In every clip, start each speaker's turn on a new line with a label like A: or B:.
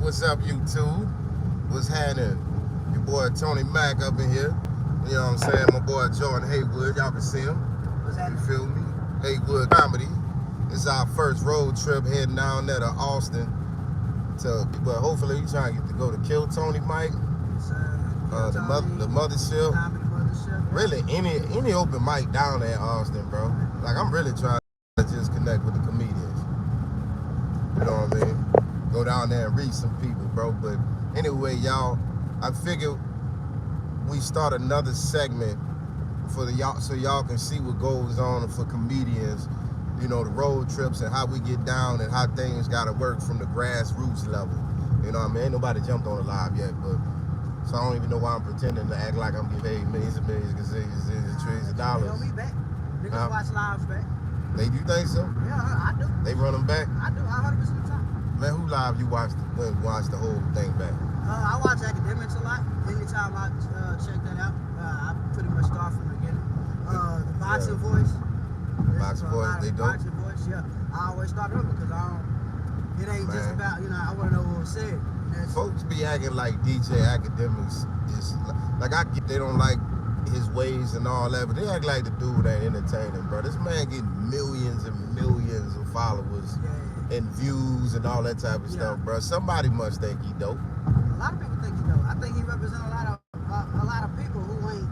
A: What's up, YouTube? What's happening? Your boy Tony Mack up in here. You know what I'm saying? My boy Jordan Heywood. Y'all can see him.
B: What's happening?
A: You feel me? Heywood Comedy. This is our first road trip heading down there to Austin. But hopefully we trying to get to go to Kill Tony Mike. The mothership. Really, any open mic down there in Austin, bro. Like, I'm really trying to just connect with the comedians. You know what I mean? Go down there and reach some people, bro. But anyway, y'all, I figured we start another segment for y'all, so y'all can see what goes on for comedians. You know, the road trips and how we get down and how things gotta work from the grassroots level. You know what I mean? Ain't nobody jumped on it live yet, but so I don't even know why I'm pretending to act like I'm getting paid millions and millions, gazillions, and trillions of dollars.
B: They back. Niggas watch lives back.
A: They do think so?
B: Yeah, I do.
A: They run them back?
B: I do, 100% of the time.
A: Man, who live you watch the whole thing back?
B: I watch academics a lot. Anytime I check that out, I pretty much start from the beginning. The boxing voice.
A: Boxing voice, they dope.
B: Boxing voice, yeah. I always start over because it ain't just about, I want to know what was said.
A: Folks be acting like DJ Academics is like, I get they don't like his ways and all that, but they act like the dude ain't entertaining, bro. This man getting millions and millions of followers and views and all that type of stuff, bro. Somebody must think he dope.
B: A lot of people think he dope. I think he represents a lot of people who ain't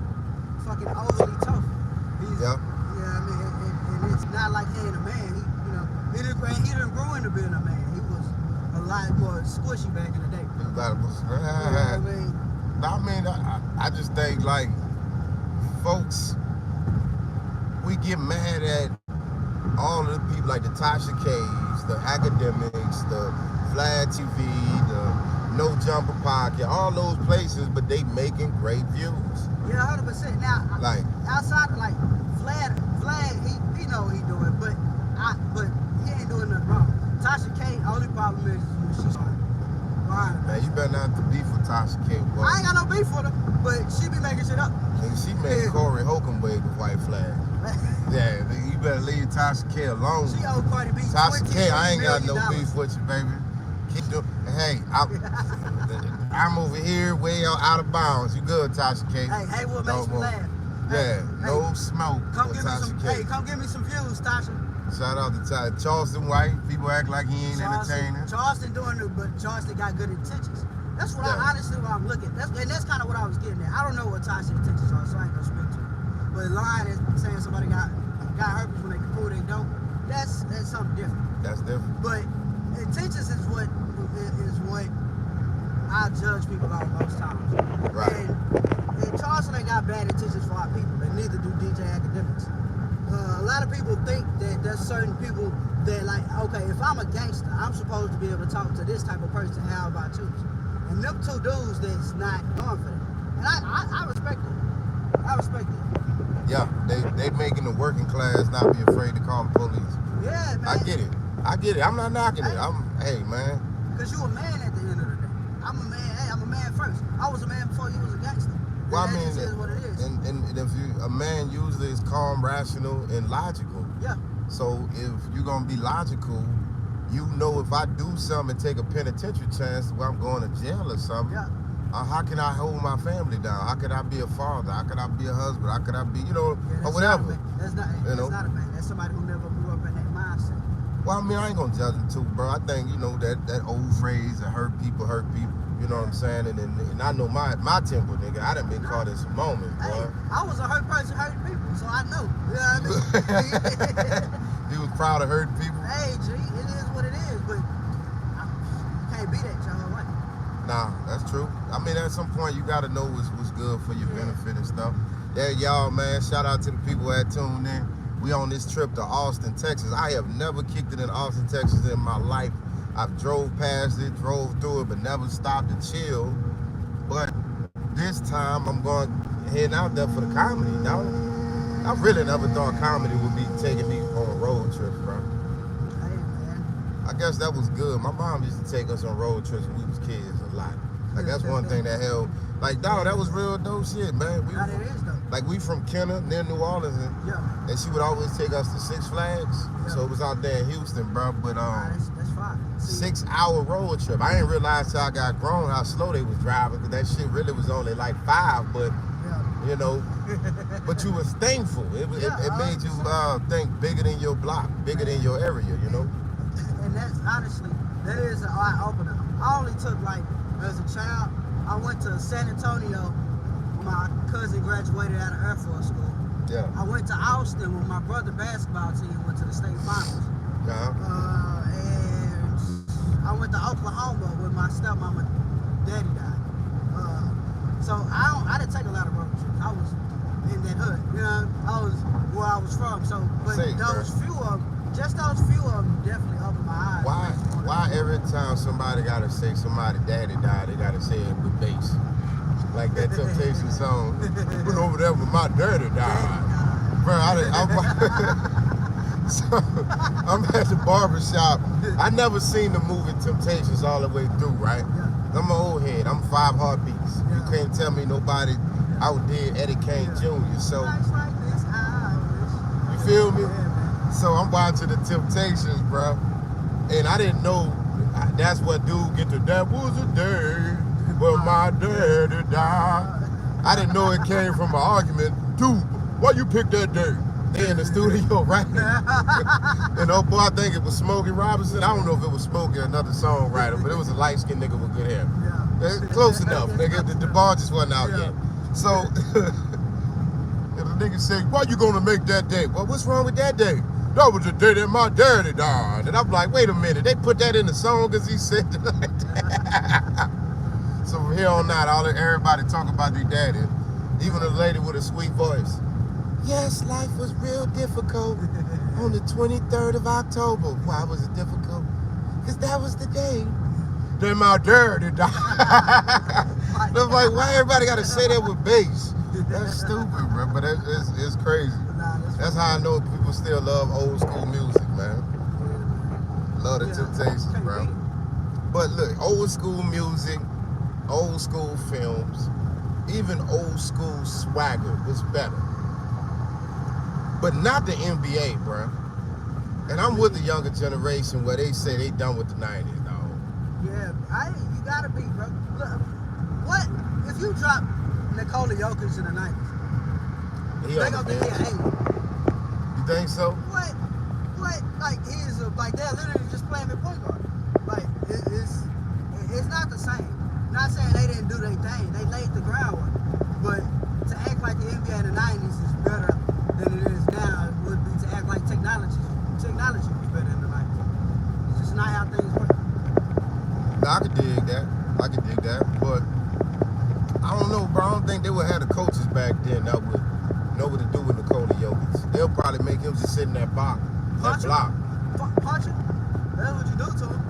B: fucking overly tough. I mean, and it's not like he ain't a man. He didn't grow into being a man. He was a lot more squishy back in the day.
A: I just think, like, folks, we get mad at all of the people, like the Tasha K's, the academics, the Vlad TV, the No Jumper Pocket, all those places, but they making great views.
B: Yeah, 100%. Now, like outside of like Vlad, he know what he doing, but he ain't doing nothing wrong. Tasha K, only problem is she's lying.
A: Man, you better not to beef with Tasha K, boy.
B: I ain't got no beef with her, but she be making shit up.
A: And she made Corey Holcomb wave the white flag. Yeah, you better leave Tasha K alone.
B: She owe Cardi B
A: Tasha K, I ain't got no beef with you, baby. Keep doing. Hey, I'm over here way out of bounds. You good, Tasha K?
B: Hey, Heywood makes me laugh.
A: Yeah, no smoke.
B: Come give me some views, Tasha.
A: Shout out to Charleston White. People act like he ain't entertaining.
B: Charleston doing it, but Charleston got good intentions. That's what I'm looking at. That's kind of what I was getting at. I don't know what Tasha's intentions are, so I ain't gonna speak to it. But lying and saying somebody got herpes when they can prove they don't, that's something different.
A: That's different.
B: But intentions is what I judge people on most times.
A: Right.
B: And Charleston ain't got bad intentions for our people, and neither do DJ Academics. A lot of people think that there's certain people that, like, okay, if I'm a gangster, I'm supposed to be able to talk to this type of person how I choose. And them two dudes that's not going for that. And I respect it. I respect it.
A: Yeah, they making the working class not be afraid to call the police.
B: Yeah, man.
A: I get it. I'm not knocking it. Hey, man.
B: Because you a man at the end of the day. I'm a man. Hey, I'm a man first. I was a man before you was a gangster.
A: Well,
B: I mean, that is what it is.
A: And if a man usually is calm, rational, and logical.
B: Yeah.
A: So if you're gonna be logical, you know if I do something and take a penitentiary chance where I'm going to jail or something, how can I hold my family down? How could I be a father? How could I be a husband? How could I be, or whatever?
B: That's not a man. That's somebody who never grew up in that mindset.
A: Well, I mean, I ain't gonna judge him too, bro. I think, that old phrase, that hurt people. You know what I'm saying? And I know my temper, nigga. I done been caught in some moment, boy.
B: Hey, I was a hurt person hurting people, so I know. You know what I mean?
A: He was proud of hurting people?
B: Hey, G, it is what it is, but you can't be that your whole life.
A: Nah, that's true. I mean, at some point, you gotta know what's good for your benefit and stuff. Yeah, y'all, man, shout out to the people that tuned in. We on this trip to Austin, Texas. I have never kicked it in Austin, Texas in my life. I've drove past it, drove through it, but never stopped to chill. But this time, I'm heading out there for the comedy. Now, I really never thought comedy would be taking me on road trips, bro.
B: Hey, man.
A: I guess that was good. My mom used to take us on road trips when we was kids a lot. Like, that's one thing that held, like, dog, that was real dope shit, man.
B: That is dope.
A: Like, we from Kenner, near New Orleans, and she would always take us to Six Flags. So it was out there in Houston, bro. But
B: that's fine. 5.
A: 6-hour road trip. I didn't realize till I got grown how slow they was driving, because that shit really was only like 5, but you know, but you was thankful. It made you think bigger than your block, bigger than your area, you know.
B: And that's honestly, that is an eye opener. I only took like, as a child, I went to San Antonio when my cousin graduated out of Air Force School.
A: Yeah.
B: I went to Austin when my brother's basketball team went to the state finals. And I went to Oklahoma when my stepmama daddy died. So I didn't take a lot of road trips. I was in that hood, you know. I was where I was from. So, but those few of them definitely opened my eyes.
A: Why every time somebody gotta say somebody daddy died, they gotta say it with bass? Like that Temptation song. Went over there when my daddy died. Bro, so, I'm at the barbershop. I never seen the movie Temptations all the way through, right? I'm an old head. I'm 5 heartbeats. You can't tell me nobody outdid Eddie Kane Jr. So, you feel me? So I'm watching the Temptations, bro, and I didn't know that's what dude get to. That was a day when my daddy died. I didn't know it came from an argument. Dude, why you pick that day? They in the studio, right? And oh boy, I think it was Smokey Robinson. I don't know if it was Smokey or another songwriter, but it was a light-skinned nigga with good hair. Close enough, nigga. The bar just wasn't out yet. So the nigga say, why you gonna make that day? Well, what's wrong with that day? That was the day that my daddy died. And I'm like, wait a minute, they put that in the song because he said it like that. So from here on out, everybody talk about their daddy. Even a lady with a sweet voice. Yes, life was real difficult on the 23rd of October. Why was it difficult? Because that was the day that my daddy died. I'm like, why everybody got to say that with bass? That's stupid, bro, but it's crazy. That's how I know people still love old school music, man. Love the Temptations, bro. But look, old school music, old school films, even old school swagger was better. But not the NBA, bro. And I'm with the younger generation where they say they done with the 90s, dog.
B: Yeah, you gotta be, bro. Look, what if you drop Nikola Jokic in the 90s? They gonna think he's Heywood.
A: You think so?
B: What? Like they're literally just playing the point guard. Like it's not the same. Not saying they didn't do their thing. They laid the groundwork. But to act like the NBA in the 90s is better than it is now would be to act like technology was better in the 90s. It's just not how things work.
A: I could dig that. But I don't know, bro. I don't think they would have the coaches back then that would know what to do with Nikola Jokic. They'll probably make him just sit in that box, that block.
B: Punch him? That's what you do to him.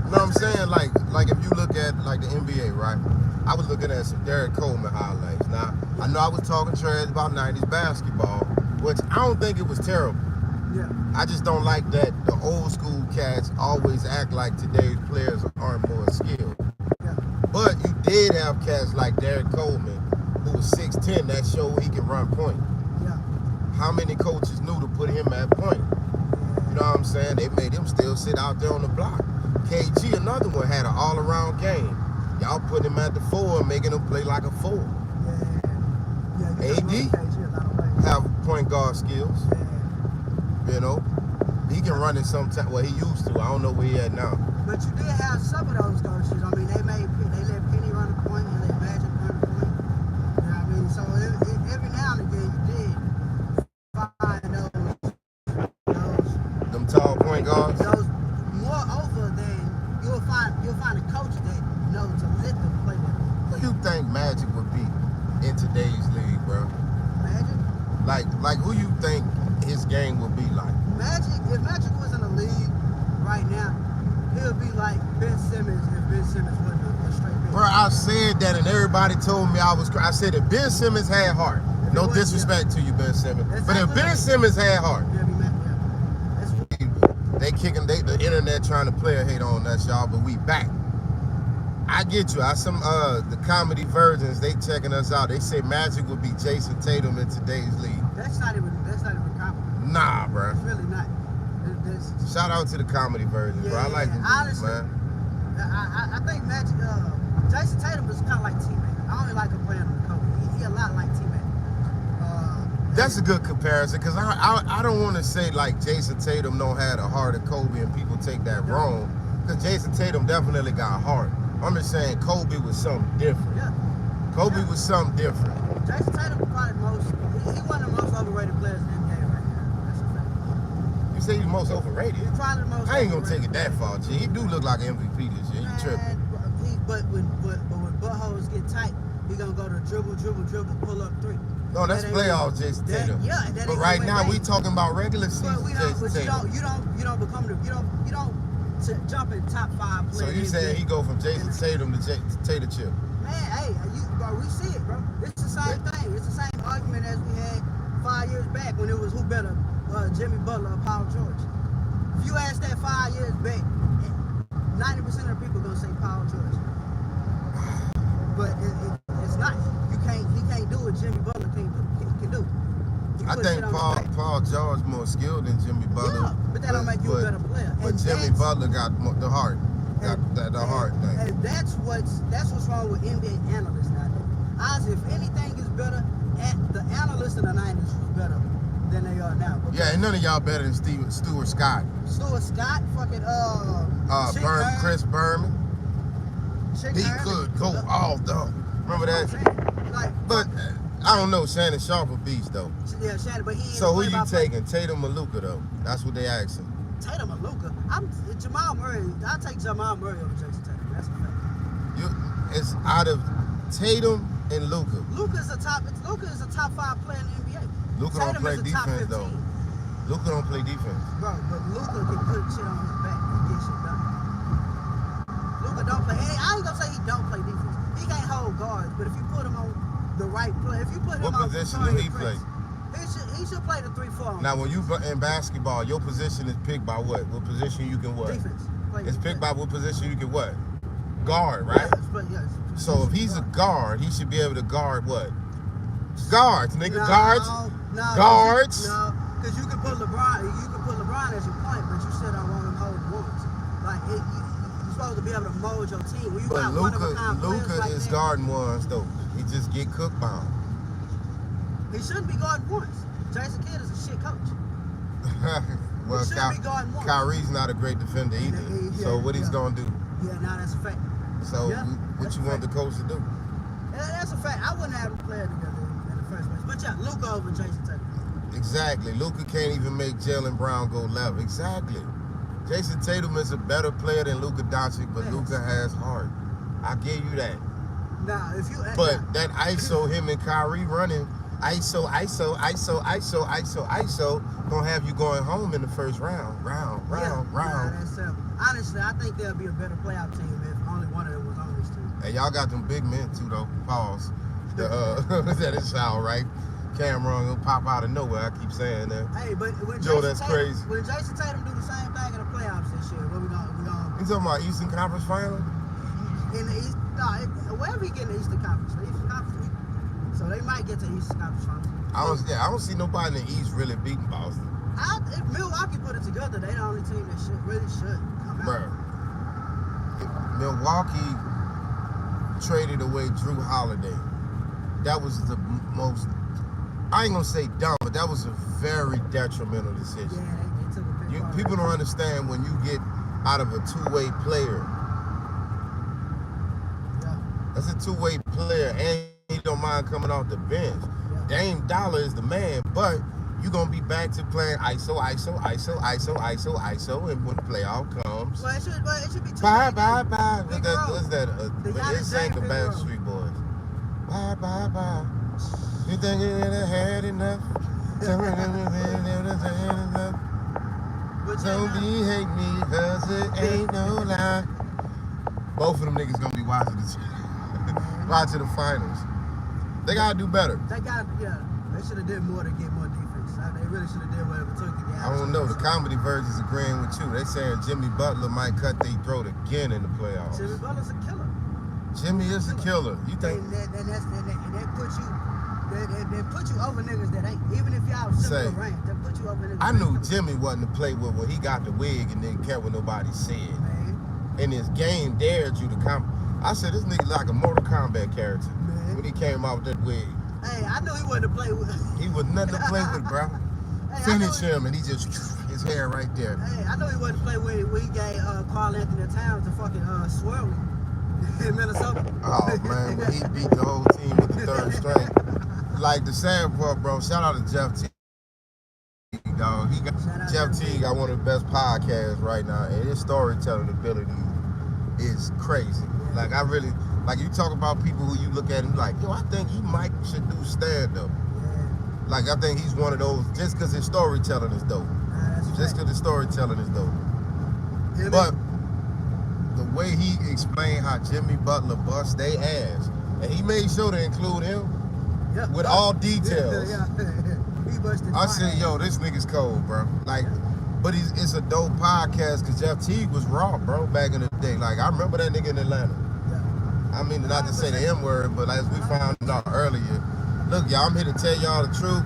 A: You know what I'm saying? Like if you look at like the NBA, right? I was looking at some Derek Coleman highlights. Now, I know I was talking trash about 90s basketball, which I don't think it was terrible.
B: Yeah.
A: I just don't like that the old school cats always act like today's players aren't more skilled.
B: Yeah.
A: But you did have cats like Derek Coleman, who was 6'10", that showed he can run point.
B: Yeah.
A: How many coaches knew to put him at point? You know what I'm saying? They made him still sit out there on the block. KG, another one, had an all-around game. Y'all put him at the 4 and making him play like a 4.
B: Yeah.
A: AD have point guard skills.
B: Yeah.
A: You know, he can run in some time. Well, he used to. I don't know where he at now.
B: But you did have some of those coaches. I mean, they let Penny run the point and let Magic run the point. You know what I mean? So every now and again, you did find those
A: Them tall point guards.
B: Those more over than you'll find a coach that knows to let them play that.
A: What do you think Magic would be in today's league, bro?
B: Magic?
A: Like who you think his game would be like?
B: If Magic was in the league right now, he'll be like Ben Simmons if Ben Simmons wasn't a straight bench.
A: Bro, I said that and everybody told me I said if Ben Simmons had heart. No disrespect to you, Ben Simmons. But if Ben Simmons had heart. They kicking the internet trying to play a hate on us, y'all, but we back. I get you. The comedy versions, they checking us out. They say Magic would be Jason Tatum in today's league.
B: That's not even comedy.
A: Nah, bro.
B: It's really not.
A: Shout out to the comedy version, bro. I like the dudes, man.
B: I think Magic, Jason Tatum is kind of like T-Mac. I only like him playing on the Kobe. He a lot like T-Mac.
A: That's a good comparison, because I don't want to say like Jason Tatum don't have a heart of Kobe and people take that wrong, because Jason Tatum definitely got heart. I'm just saying Kobe was something different.
B: Yeah.
A: Kobe was something different.
B: Jason Tatum was probably he's one of the most overrated players in the NBA right now. That's a fact.
A: You say he's the most overrated?
B: He's probably the most
A: I ain't gonna
B: overrated.
A: take it that far, G. He do look like an MVP this year. You tripping.
B: But when buttholes get tight, he gonna go to dribble, pull up three.
A: No, that's playoff Jason Tatum. But right now we talking about regular season Jason Tatum.
B: You don't become you don't jump in top 5 players.
A: So you saying he go from Jason Tatum to Tater Chip?
B: Man, hey, bro, we see it, bro. It's the same thing. It's the same argument as we had 5 years back when it was who better, Jimmy Butler or Paul George. If you ask that 5 years back, 90% of the people gonna say Paul George. But it's not. He can't do what Jimmy Butler can do.
A: I think Paul George more skilled than Jimmy Butler.
B: Yeah, but that don't make you a better player.
A: But Jimmy Butler got the heart. Got the heart thing.
B: And that's what's wrong with NBA analysts nowadays. Honestly, if anything is better, the analysts in the 90s was better than they are now.
A: Yeah, and none of y'all better than Stuart Scott.
B: Stuart Scott, fucking
A: Chris Berman. He could go off though. Remember that? But I don't know. Shannon Sharp a beast though.
B: Yeah, Shannon, but he ain't.
A: So who you taking? Tatum or Luka though? That's what they asking.
B: Tatum or Luka? Jamal Murray. I'll take Jamal Murray over Jason Tatum. That's a fact.
A: It's out of Tatum and Luka.
B: Luka is a top 5 player in the NBA.
A: Luka don't play defense though. Luka don't play defense.
B: Bro, but Luka can put shit on his back and get shit done. Luka don't play. I ain't gonna say he don't play defense. He can't hold guards, but if you put him on the right play, if you put him on
A: what position do he play?
B: He should play the 3-4.
A: Now, when you in basketball, your position is picked by what? What position you can what?
B: Defense.
A: It's picked by what position you can what? Guard, right?
B: Yes.
A: So if he's a guard, he should be able to guard what? Guards, nigga. Guards. Guards.
B: No, because you can put LeBron as your point, but you still don't want him hold ones. Like you're supposed to be able to mold your team. When you
A: But Luka is guarding ones though. He just get cooked by him.
B: He shouldn't be guarding ones. Jason Kidd is a shit coach.
A: Well, Kyrie's not a great defender either. So what he's gonna do?
B: Yeah, that's a fact.
A: So what you want the coach to do?
B: Yeah, that's a fact. I wouldn't have them playing together in the first place. But yeah, Luka over Jason Tatum.
A: Exactly. Luka can't even make Jaylen Brown go left. Exactly. Jason Tatum is a better player than Luka Doncic, but Luka has heart. I give you that.
B: Nah,
A: but that ISO, him and Kyrie running, ISO, gonna have you going home in the first round. Round.
B: Nah, that's simple. Honestly, I think there'll be a better playoff team if only one of them was on this team.
A: Hey, y'all got them big men too, though. Pause. That is all right. Cameron gonna pop out of nowhere. I keep saying that.
B: Hey, but when
A: that's crazy.
B: When Jason Tatum do the same thing in the playoffs this year, what we gonna?
A: You talking about Eastern Conference Final?
B: In the East, wherever he get in the Eastern Conference, so they might get to the Eastern Conference Final.
A: I don't see nobody in the East really beating Boston.
B: If Milwaukee put it together, they the only team that should come out.
A: Bro, Milwaukee traded away Drew Holiday. That was the most, I ain't gonna say dumb, but that was a very detrimental decision.
B: Yeah, they took a big part.
A: People don't understand when you get out of a two-way player.
B: Yeah.
A: That's a two-way player, and he don't mind coming off the bench. Yeah. Dame Dollar is the man, but you're going to be back to playing ISO, and when the playoff comes,
B: well, it should be
A: bye. What's that? This ain't the Backstreet Boys. Bye. You think you had enough? Don't be hate me, cause it ain't no lie. Both of them niggas gonna be watching the finals. They gotta do better.
B: They should have did more to get more defense. They really should have did whatever it took to get out.
A: I don't know. The comedy version's agreeing with you. They saying Jimmy Butler might cut their throat again in the playoffs.
B: Jimmy Butler's a killer.
A: Jimmy is a killer. You think?
B: And that puts you They put you over niggas that ain't. Even if y'all similar range, they put you over niggas.
A: I knew Jimmy wasn't to play with when he got the wig and didn't care what nobody said.
B: Man.
A: And his game dared you to come. I said, this nigga like a Mortal Kombat character. Man. When he came out with that wig.
B: Hey, I knew he wasn't to play with.
A: He was nothing to play with, bro. Hey, finish him, and he just, his hair right there.
B: Hey, I know he wasn't to play with when he gave Carl Anthony Towns to fucking swirl in Minnesota.
A: Oh, man, when he beat the whole team with the third string. Like the sad part, bro, shout out to Jeff T. Dog. Jeff T got one of the best podcasts right now, and his storytelling ability is crazy. Like, I really, like, you talk about people who you look at and like, yo, I think he should do stand-up. Like, I think he's one of those, just because his storytelling is dope. Just because his storytelling is dope. But the way he explained how Jimmy Butler bust they ass, and he made sure to include him with all details. I said, yo, this nigga's cold, bro. Like, but it's a dope podcast because Jeff T was raw, bro, back in the day. Like, I remember that nigga in Atlanta. I mean, not to say the M word, but as we found out earlier, look, y'all, I'm here to tell y'all the truth.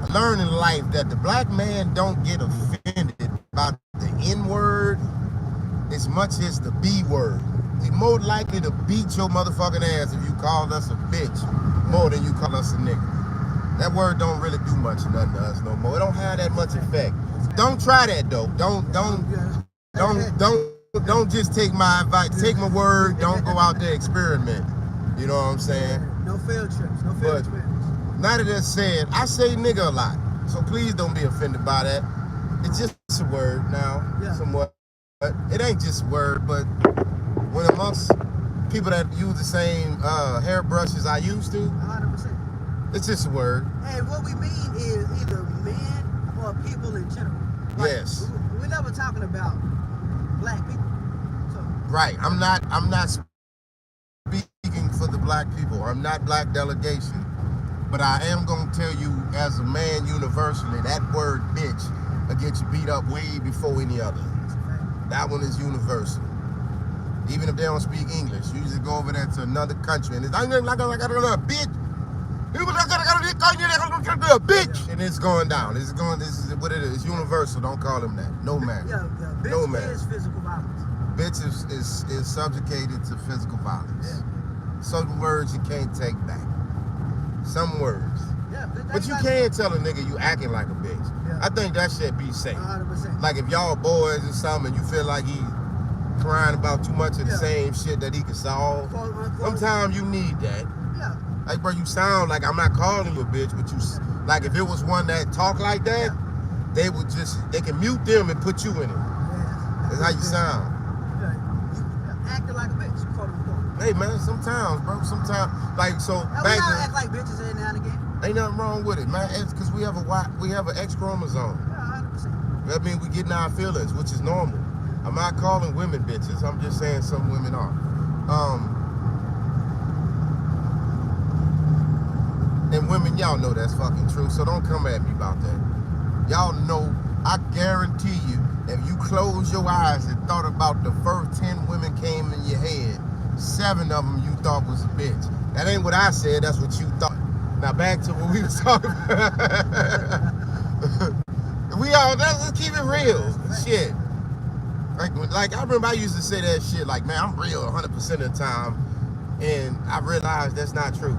A: I learned in life that the black man don't get offended by the N word as much as the B word. He more likely to beat your motherfucking ass if you call us a bitch more than you call us a nigga. That word don't really do much of nothing to us no more. It don't have that much effect. Don't try that though. Don't just take my advice. Take my word. Don't go out there experiment. You know what I'm saying?
B: No field trips. No field trips.
A: Now that that's said, I say nigga a lot. So please don't be offended by that. It's just a word now, somewhat. But it ain't just a word, but when amongst people that use the same hairbrushes I used to,
B: 100%.
A: It's just a word.
B: And what we mean is either men or people in general. Like,
A: yes.
B: We're never talking about black people. So.
A: Right. I'm not speaking for the black people. I'm not black delegation. But I am gonna tell you as a man universally, that word bitch will get you beat up way before any other. That one is universal. Even if they don't speak English, you just go over there to another country and it's like a bitch. People are a bitch, and it's going down. This is what it is. It's universal. Don't call him that. No man.
B: Bitch
A: no man.
B: is physical violence.
A: Bitch is subjugated to physical violence. Yeah. Certain words you can't take back. Some words. Yeah, but you can't tell a nigga you acting like a bitch. Yeah. I think that shit be safe.
B: 100%.
A: Like if y'all boys or something, and you feel like he crying about too much of the same shit that he can solve. Sometimes you need that. Yeah. Like, bro, you sound like, I'm not calling you a bitch, but you, like, if it was one that talk like that, they can mute them and put you in it. That's how you sound.
B: Yeah. Acting like a bitch, quote unquote.
A: Hey, man, sometimes, bro, like, so
B: back then. We gotta act like bitches every now and again.
A: Ain't nothing wrong with it, man. It's because we have an X chromosome.
B: Yeah, 100%.
A: That means we getting our feelings, which is normal. I'm not calling women bitches. I'm just saying some women are. And women, y'all know that's fucking true, so don't come at me about that. Y'all know, I guarantee you, if you close your eyes and thought about the first 10 women came in your head, 7 of them you thought was a bitch. That ain't what I said, that's what you thought. Now back to what we was talking about. Let's keep it real. Shit. Like I remember I used to say that shit like, man, I'm real 100% of the time. And I realized that's not true.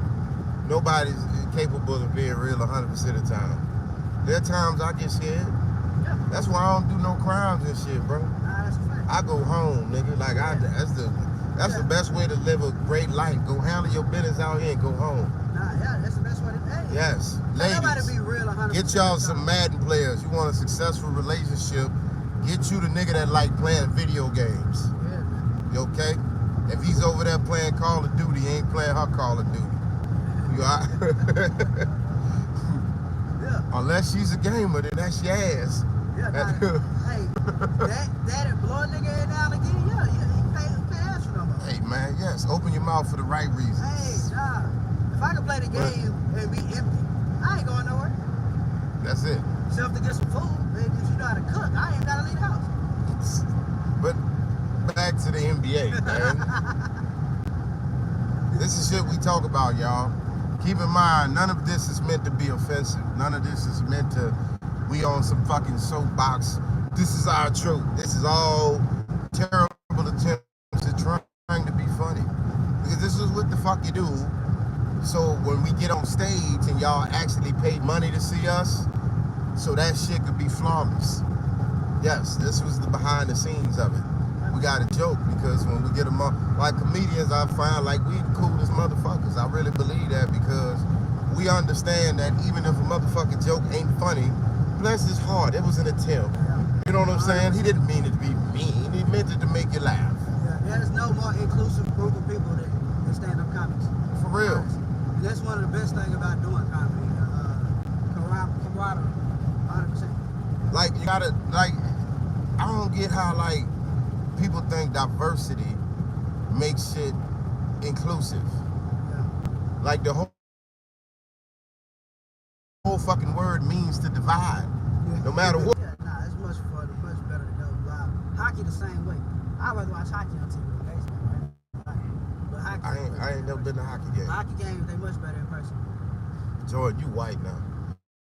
A: Nobody's capable of being real 100% of the time. There are times I get scared. Yeah. That's why I don't do no crimes and shit, bro.
B: Nah, that's a fact.
A: I go home, nigga. Like that's the best way to live a great life. Go handle your business out here and go home.
B: Nah, yeah, that's the best way to do it.
A: Yes, ladies.
B: Nobody be real 100%.
A: Get y'all some Madden players. You want a successful relationship? Get you the nigga that like playing video games. Yeah. You okay? If he's over there playing Call of Duty, he ain't playing her Call of Duty. You all right? Yeah. Unless she's a gamer, then that's your ass.
B: Yeah, hey, that blow a nigga every now and again, you can't ask for no more.
A: Hey, man, yes. Open your mouth for the right reasons.
B: Hey, nah. If I can play the game and be empty, I ain't going nowhere.
A: That's it.
B: Except to get some food. If you know how to cook, I ain't gotta leave the house.
A: But back to the NBA, man. This is shit we talk about, y'all. keep in mind, none of this is meant to be offensive. None of this is meant to, we on some fucking soapbox. This is our truth. This is all terrible attempts at trying to be funny. Because this is what the fuck you do. So when we get on stage and y'all actually pay money to see us, so that shit could be flawless. Yes, this was the behind the scenes of it. We got a joke because when we get them up, like comedians, I find like we the coolest motherfuckers. I really believe that because we understand that even if a motherfucking joke ain't funny, bless his heart, it was an attempt. You know what I'm saying? He didn't mean it to be mean. He meant it to make you laugh.
B: Yeah, there's no more inclusive group of people than stand-up comics.
A: For real.
B: And that's one of the best things about doing comedy. Camaraderie, 100%.
A: Like you gotta like, I don't get how like people think diversity makes shit inclusive.
B: Yeah.
A: Like the whole fucking word means to divide. No matter what.
B: Yeah, nah, it's much fun, much better to go live. Hockey the same way. I'd rather watch hockey on TV than baseball, right? But hockey,
A: I ain't never been to a hockey game.
B: Hockey games, they much better in person.
A: Jordan, you white now.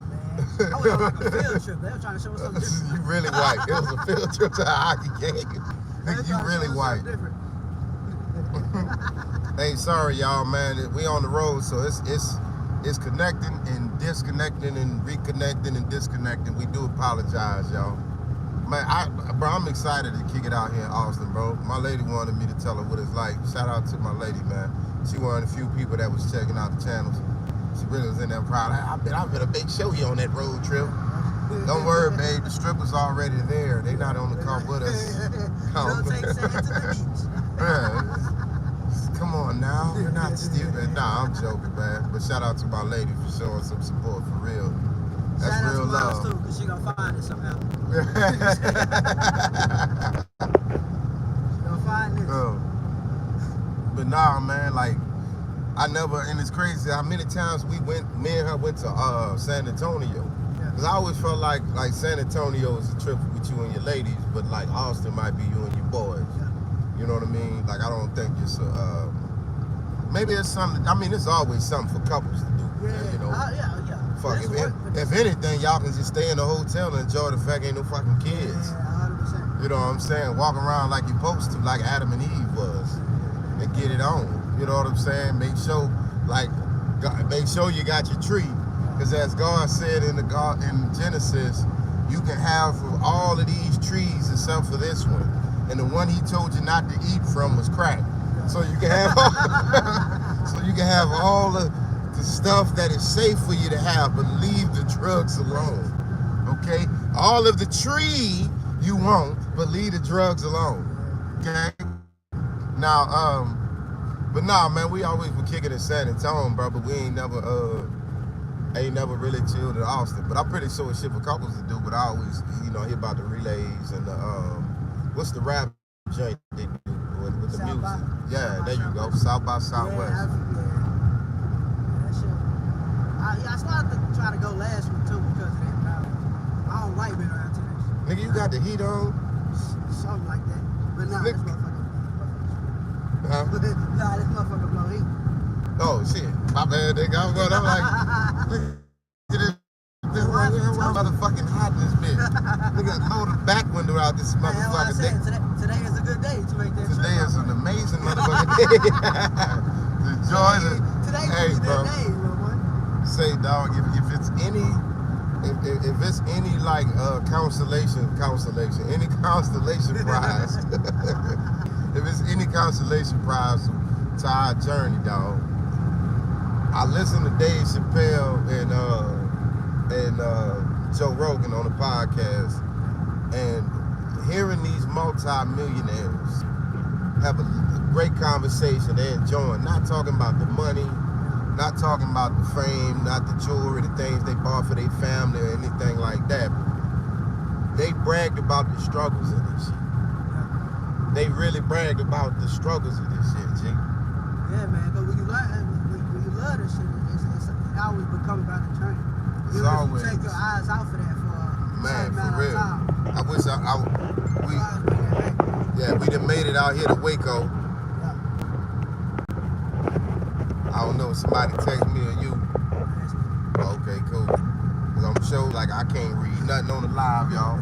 B: Man, I went on like a field trip. They were trying to show us something different.
A: You really white. It was a field trip to a hockey game. You really white. Hey, sorry y'all, man. We on the road, so it's connecting and disconnecting and reconnecting and disconnecting. We do apologize, y'all. Man, I'm excited to kick it out here in Austin, bro. My lady wanted me to tell her what it's like. Shout out to my lady, man. She one of the few people that was checking out the channels. She really was in there proud. I bet a big show you on that road trip. Don't worry, babe. The strippers already there. They not on the car with us.
B: Don't take Santa to the beach.
A: Yeah. Come on now. You're not stupid. Nah, I'm joking, man. But shout out to my lady for showing some support, for real. That's
B: shout
A: real
B: out to
A: love.
B: too, because she gonna find it somehow. She gonna find this.
A: But nah, man, like, I never, and it's crazy how many times me and her went to San Antonio. Because I always felt like San Antonio is a trip with you and your ladies, but like Austin might be you and your boys.
B: Yeah.
A: You know what I mean? Like, I don't think it's maybe it's something, I mean, it's always something for couples to do.
B: Yeah,
A: You know?
B: yeah.
A: Fuck, if anything, y'all can just stay in the hotel and enjoy the fact ain't no fucking kids.
B: Yeah, 100%.
A: You know what I'm saying? Walk around like you're supposed to, like Adam and Eve was, and get it on. You know what I'm saying? Make sure you got your tree, because as God said in Genesis, you can have all of these trees except for this one, and the one He told you not to eat from was crack. So you can have all the stuff that is safe for you to have, but leave the drugs alone. Okay? All of the tree you want, but leave the drugs alone. Okay? Now, but nah, man, we always were kicking in San Antonio, bro, but we ain't never really chilled in Austin. But I'm pretty sure it's shit for couples to do, but I always, hear about the relays and the, what's the rap joint they do with the music? Yeah, there you go. South by Southwest.
B: I started to try to go last week too because of that. I don't like being around teenagers.
A: Nigga, you got the heat on?
B: Something like that. But nah, this motherfucker.
A: Huh?
B: Nah, this motherfucker blow heat.
A: Oh shit. My bad, nigga. I'm like, this motherfucking hot in this bitch. Nigga, blow the back window out this motherfucker.
B: Today is a good day to make that
A: Today
B: trip.
A: is an amazing motherfucking day.
B: Today's
A: hey,
B: a
A: bro.
B: good day, little boy.
A: Say, dog, if it's any like constellation, any constellation prize, if it's any constellation prize to our journey, dog, I listen to Dave Chappelle and Joe Rogan on the podcast, and hearing these multi-millionaires have a great conversation, they're enjoying, not talking about the money, not talking about the fame, not the jewelry, the things they bought for their family or anything like that. They bragged about the struggles of this shit. They really bragged about the struggles of this shit, G.
B: Yeah, man, because when you love this shit, it always become about the journey.
A: It's always.
B: You take your eyes out for that for a
A: Man,
B: certain
A: for
B: amount
A: real.
B: of time.
A: I wish we done made it out here to Waco. I don't know, somebody text me or you, like I can't read nothing on the live, y'all.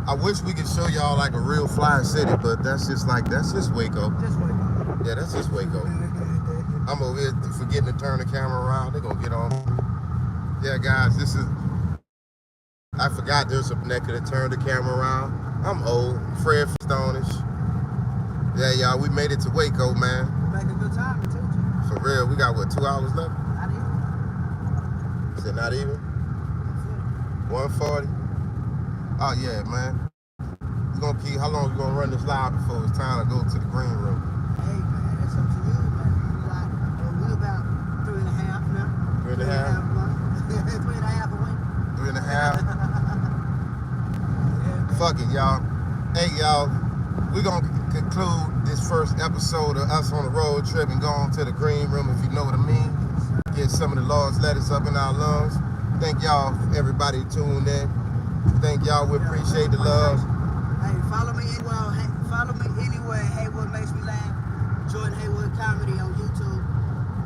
A: I wish we could show y'all like a real fly city, but that's just Waco.
B: Just Waco.
A: Yeah, that's just Waco. I'm over here forgetting to turn the camera around. They're gonna get on. Yeah, guys, I forgot there's a connector to turn the camera around. I'm old, Fred Stonish. Yeah, y'all, we made it to Waco, man.
B: Make a good time, too.
A: For real, we got what, 2 hours left?
B: Not even.
A: Is it not even? 140. Oh yeah, man. We gonna keep. How long we gonna run this live before it's time to go to the green room?
B: Hey man, that's up to you, man. We about 3.5 now.
A: 3.5.
B: 3.5 away.
A: 3.5.
B: Yeah,
A: Fuck it, y'all. Hey, y'all. We gonna conclude this first episode of us on the road trip and go on to the green room, if you know what I mean. Get some of the Lord's letters up in our lungs. Thank y'all, everybody tuned in. Thank y'all. We appreciate the love.
B: Hey, follow me anywhere. Heywood makes me laugh. Join Heywood Comedy on YouTube.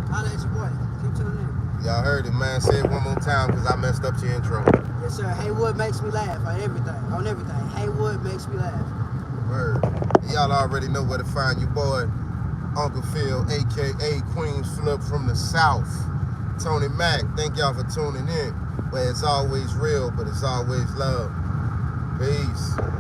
B: Holla at your boy. Keep tuning in.
A: Y'all heard it, man. Say it one more time because I messed up your intro.
B: Yes, sir. Heywood makes me laugh on everything. Heywood makes me laugh.
A: Word. Y'all already know where to find your boy, Uncle Phil, a.k.a. Queens Flip from the South. Tony Mack, thank y'all for tuning in. Where it's always real, but it's always love. Peace.